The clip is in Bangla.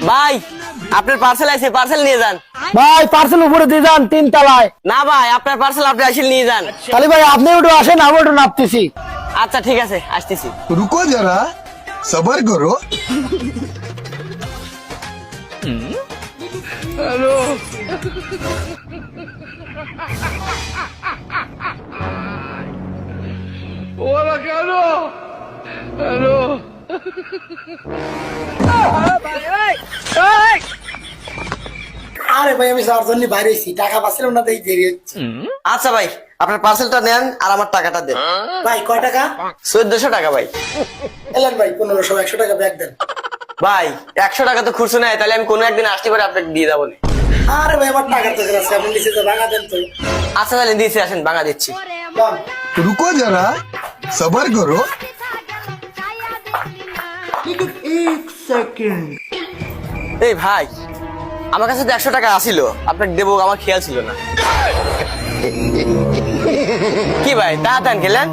ভাই আপনার পার্সেল আছে, পার্সেল নিয়ে যান। ভাই পার্সেল উপরে দিয়ে যান 3 তলায়। না ভাই আপনার পার্সেল আপনি আসলে নিয়ে যান। তাহলে ভাই আপনি একটু আসেন, আমি একটু নাপতেছি। আচ্ছা ঠিক আছে, আসতেছি। रुको जरा सबर करो। আরে ভাই আমি যাওয়ার জন্য বাইরে এসেছি, টাকা পাচ্ছিলাম না তাই দেরি হচ্ছে। আচ্ছা ভাই আপনার পার্সেলটা নেন আর আমার টাকাটা দেন। ভাই কয় টাকা? 1400 টাকা ভাই। এলেন ভাই 1500 100 টাকা ব্যাগ দেন। ভাই 100 টাকা তো খুচরো নাই, তাহলে আমি কোনো একদিন আসতে পারে আপনাকে দিয়ে যাবো না। আরে ভাই আমার টাকা তো আছে, আপনি নিচে ভাঙা দেন তো। আচ্ছা তাহলে দিয়েছি, আসেন ভাঙা দিচ্ছি। দাম। रुको जरा सबर करो। এই ভাই আমার কাছে তো 100 টাকা আসিল, আপনাকে দেবো আমার খেয়াল ছিল না। কি ভাই তাড়াতাড়ি খেলেন?